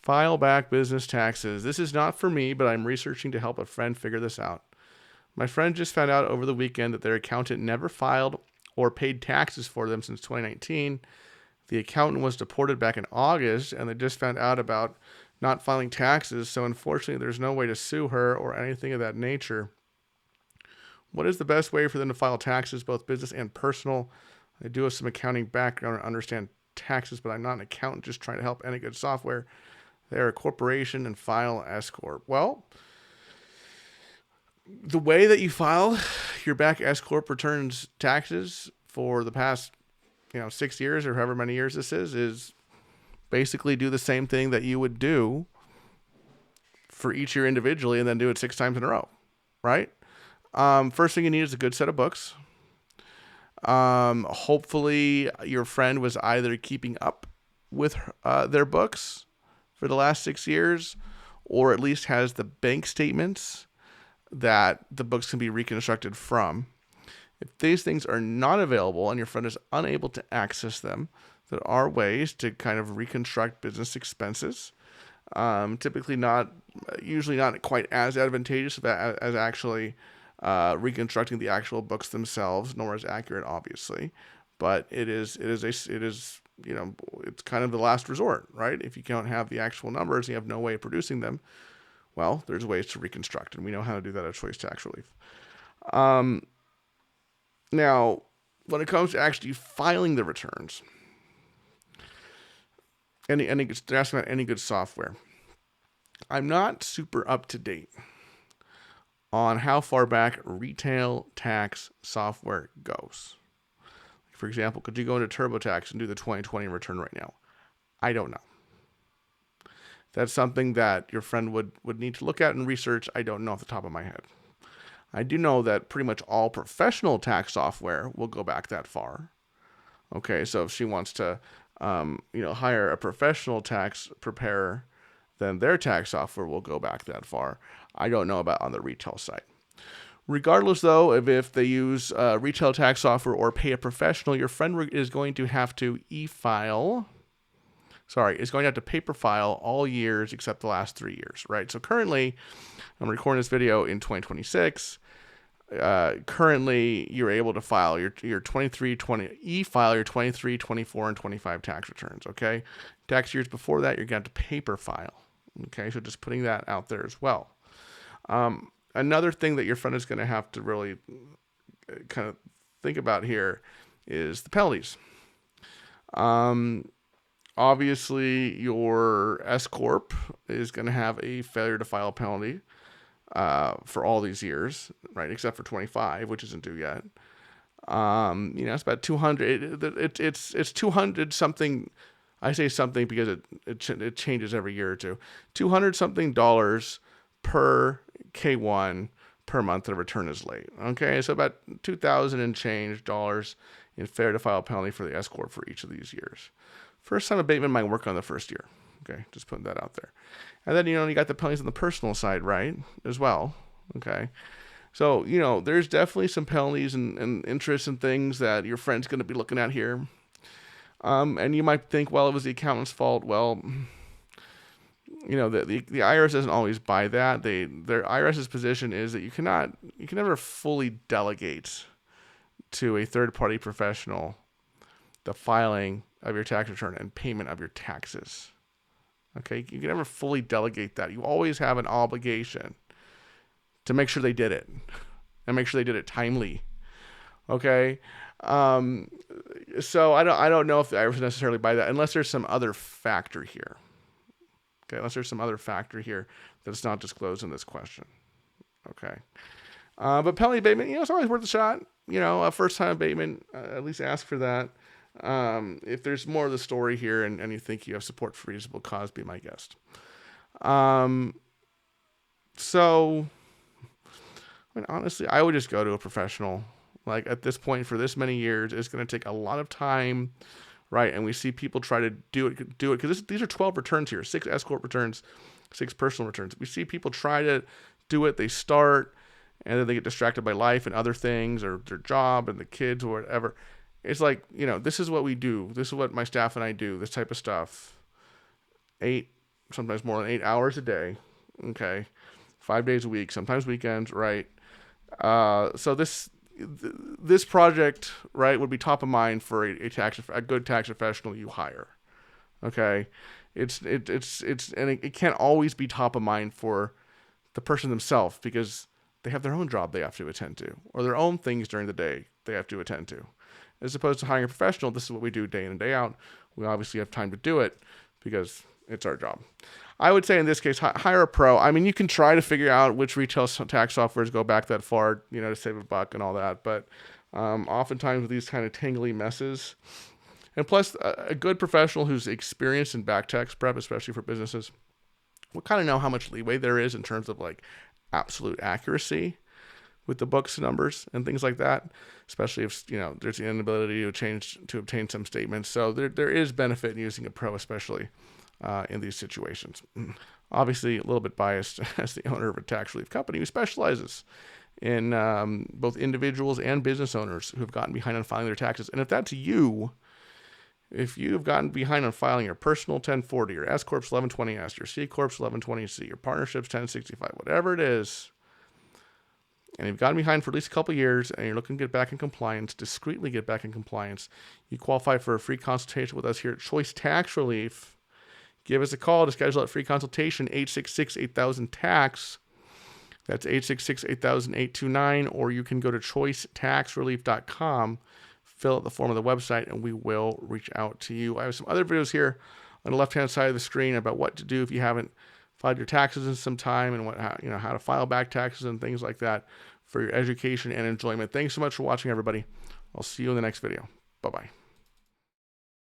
File back business taxes. This is not for me, but I'm researching to help a friend figure this out. My friend just found out over the weekend that their accountant never filed or paid taxes for them since 2019. The accountant was deported back in August, and they just found out about not filing taxes, so unfortunately there's no way to sue her or anything of that nature. What is the best way for them to file taxes, both business and personal? I do have some accounting background and understand taxes, but I'm not an accountant, just trying to help any good software. They're a corporation and file S Corp. Well, the way that you file your back S Corp returns taxes for the past 6 years or however many years this is basically do the same thing that you would do for each year individually and then do it 6 times in a row, right? First thing you need is a good set of books. Hopefully your friend was either keeping up with their books for the last 6 years, or at least has the bank statements that the books can be reconstructed from. If these things are not available and your friend is unable to access them, there are ways to kind of reconstruct business expenses. Typically usually not quite as advantageous as actually reconstructing the actual books themselves, nor as accurate, obviously. But it's kind of the last resort, right? If you don't have the actual numbers, you have no way of producing them. Well, there's ways to reconstruct, and we know how to do that at Choice Tax Relief. Now, when it comes to actually filing the returns, they're asking about any good software. I'm not super up to date on how far back retail tax software goes. For example, could you go into TurboTax and do the 2020 return right now? I don't know. That's something that your friend would need to look at and research. I don't know off the top of my head. I do know that pretty much all professional tax software will go back that far. Okay, so if she wants to, hire a professional tax preparer, then their tax software will go back that far. I don't know about on the retail side. Regardless, though, if they use retail tax software or pay a professional, your friend is going to have to is going to have to paper file all years except the last 3 years, right? So currently, I'm recording this video in 2026. Currently, you're able to file your 23, 24, and 25 tax returns, okay? Tax years before that, you're going to have to paper file, okay? So just putting that out there as well. Another thing that your friend is going to have to really kind of think about here is the penalties. Obviously, your S Corp is going to have a failure to file penalty for all these years, right? Except for 25, which isn't due yet. It's about 200. It's 200 something. I say something because it changes every year or two. $200 something per K1 per month the return is late. Okay, so about $2,000 and change dollars in failure to file penalty for the S Corp for each of these years. First time abatement might work on the first year. Okay, just putting that out there. And then, you got the penalties on the personal side, right, as well. Okay, so, there's definitely some penalties and interest and things that your friend's going to be looking at here. And you might think, well, it was the accountant's fault. Well, the IRS doesn't always buy that. Their IRS's position is that you can never fully delegate to a third-party professional the filing of your tax return and payment of your taxes. Okay, you can never fully delegate that. You always have an obligation to make sure they did it and make sure they did it timely. Okay, so I don't know if the IRS necessarily buy that unless there's some other factor here. Okay, unless there's some other factor here that's not disclosed in this question. Okay, but penalty abatement, it's always worth a shot. A first-time abatement, at least ask for that. If there's more of the story here and you think you have support for reasonable cause, be my guest. So, honestly, I would just go to a professional. Like, at this point, for this many years, it's going to take a lot of time, right? And we see people try to do it, because these are 12 returns here, 6 S Corp returns, 6 personal returns. We see people try to do it, they start, and then they get distracted by life and other things, or their job and the kids or whatever. It's this is what we do. This is what my staff and I do, this type of stuff. 8, sometimes more than 8 hours a day. Okay. 5 days a week, sometimes weekends, right? So this project, right, would be top of mind for a good tax professional you hire. Okay, and it can't always be top of mind for the person themselves because they have their own job they have to attend to or their own things during the day they have to attend to. As opposed to hiring a professional, this is what we do day in and day out. We obviously have time to do it because it's our job. I would say in this case, hire a pro. I mean, you can try to figure out which retail tax softwares go back that far, to save a buck and all that. But oftentimes with these kind of tangly messes, and plus a good professional who's experienced in back tax prep, especially for businesses, will kind of know how much leeway there is in terms of like absolute accuracy with the books numbers and things like that, especially if there's the inability to obtain some statements. So there is benefit in using a pro, especially in these situations. Obviously, a little bit biased as the owner of a tax relief company who specializes in both individuals and business owners who have gotten behind on filing their taxes. And if that's you, if you've gotten behind on filing your personal 1040, your S Corp's 1120S, your C Corp's 1120C, your partnership's 1065, whatever it is, and you've gotten behind for at least a couple of years and you're looking to get back in compliance, discreetly get back in compliance, you qualify for a free consultation with us here at Choice Tax Relief. Give us a call to schedule that free consultation, 866-8000-TAX. That's 866-8000-829, or you can go to choicetaxrelief.com, fill out the form of the website, and we will reach out to you. I have some other videos here on the left-hand side of the screen about what to do if you haven't filed your taxes in some time and how to file back taxes and things like that for your education and enjoyment. Thanks so much for watching, everybody. I'll see you in the next video. Bye-bye.